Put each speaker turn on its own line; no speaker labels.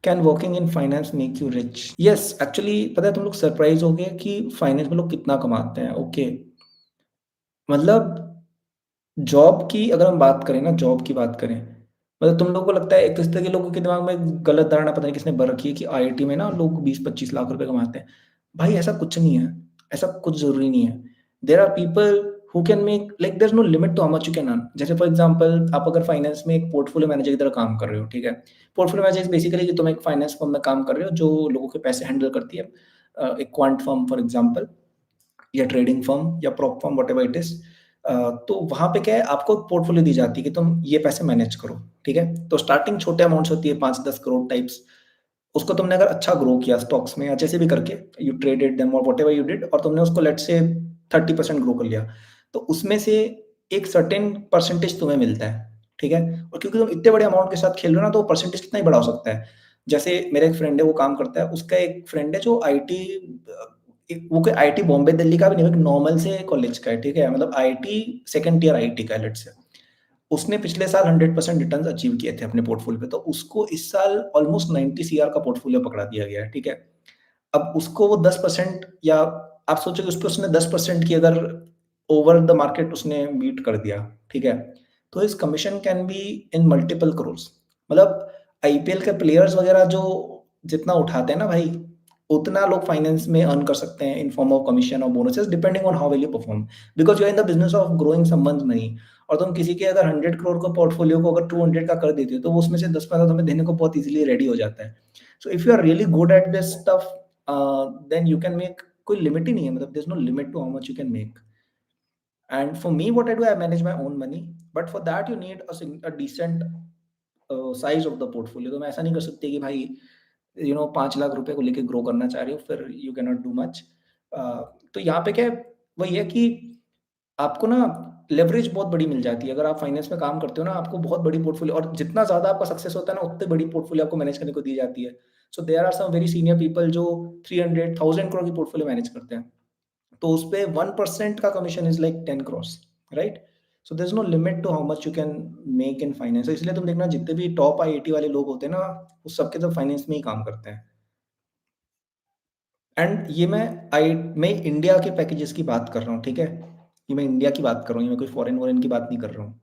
Can working in finance make you rich? Yes, actually पता है तुम लोग सरप्राइज़ होगे कि फाइनेंस में लोग कितना कमाते हैं, ओके। मतलब जॉब की अगर हम बात करें ना, जॉब की बात करें, मतलब तुम लोगों को लगता है एक तो इस तरह के लोगों के दिमाग में गलत धारणा पता नहीं किसने भर रखी है कि आईआईटी में ना लोग 20-25 लाख रुपए कमाते हैं। भाई ऐसा कुछ नहीं है, ऐसा कुछ ज़रूरी नहीं है। There are people who can make like there is no limit to how much you can earn. जैसे फॉर एग्ज़ाम्पल आप अगर फाइनेंस में एक पोर्टफोलियो मैनेजर की तरह काम कर रहे हो, ठीक है? पोर्टफोलियो मैनेजर इज़ बेसिकली कि तुम एक फाइनेंस फर्म में काम कर रहे हो जो लोगों के पैसे हैंडल करती है। एक क्वांट फर्म फॉर एग्ज़ाम्पल या ट्रेडिंग फर्म या prop firm whatever it is. तो वहाँ पे क्या है आपको पोर्टफोलियो दी जाती है कि तुम ये पैसे मैनेज करो, ठीक है? तो स्टार्टिंग छोटे अमाउंट्स होती है 5-10 करोड़ टाइप्स। उसको तुमने अगर अच्छा ग्रो किया स्टॉक्स में या जैसे भी करके यू ट्रेडेड देम और व्हाटएवर यू डिड और तुमने उसको लेट्स से 30% ग्रो कर लिया, तो उसमें से एक सर्टेन परसेंटेज तुम्हें मिलता है, ठीक है? और क्योंकि तुम इतने बड़े अमाउंट के साथ खेल रहे हो ना तो परसेंटेज कितना ही बड़ा हो सकता है। जैसे मेरा एक फ्रेंड है वो काम करता है, उसका एक फ्रेंड है जो आईटी वो कोई आईआईटी बॉम्बे दिल्ली का भी नहीं, एक नॉर्मल से कॉलेज का है, ठीक है? मतलब आईआईटी सेकंड ईयर आईआईटी का है लेट्स से। उसने पिछले साल 100% रिटर्न्स अचीव किए थे अपने पोर्टफोलियो पे, तो उसको इस साल ऑलमोस्ट 90 सीआर का पोर्टफोलियो पकड़ा दिया गया है, ठीक है? अब उसको वो 10% या आप सोचो कि उसपे उसने 10% की अगर ओवर द मार्केट उसने बीट कर दिया, ठीक है? तो his commission can be in multiple crores. मतलब आईपीएल के प्लेयर्स वगैरह जो जितना उठाते हैं ना भाई, उतना लोग फाइनेंस में अर्न कर सकते हैं इन फॉर्म ऑफ कमीशन और bonuses depending on how well you perform. Because you are in the business of growing someone's money और तुम किसी के अगर 100 करोड़ का पोर्टफोलियो को अगर 200 का कर देते हो, तो वो उसमें से 10% तुम्हें देने को बहुत ईज़िली रेडी हो जाता है। So if you are really good at this stuff then you can make कोई लिमिट ही नहीं है मतलब there is no limit to how much you can make. And for me what I do I manage my own money but for that you need a decent size of the portfolio. तो मैं ऐसा नहीं कर सकती कि भाई 5 लाख रुपए को लेके ग्रो करना चाह रही हो फिर you can not do much. Uh, तो यहाँ पे क्या है वही है कि आपको ना लेवरेज बहुत बड़ी मिल जाती है। अगर आप फाइनेंस में काम करते हो ना, आपको बहुत बड़ी पोर्टफोलियो और जितना ज़्यादा आपका सक्सेस होता है ना, उतनी बड़ी पोर्टफोलियो आपको मैनेज करने को दी जाती है। So there are some very senior people जो 300,000 करोड़ की पोर्टफोलियो मैनेज करते हैं। तो उसपे 1% का commission is like 10 crore, right? So there is no limit to how much you can make in finance. इसलिए तुम देखना जितने भी टॉप आईआईटी वाले लोग होते हैं ना, वो सबके सब फाइनेंस में ही काम करते हैं। एंड ये मैं इंडिया के पैकेजेस की बात कर रहा हूँ, ठीक है? ये मैं इंडिया की बात कर रहा हूँ, ये मैं कोई फॉरेन-वॉरेन की बात नहीं कर रहा हूँ।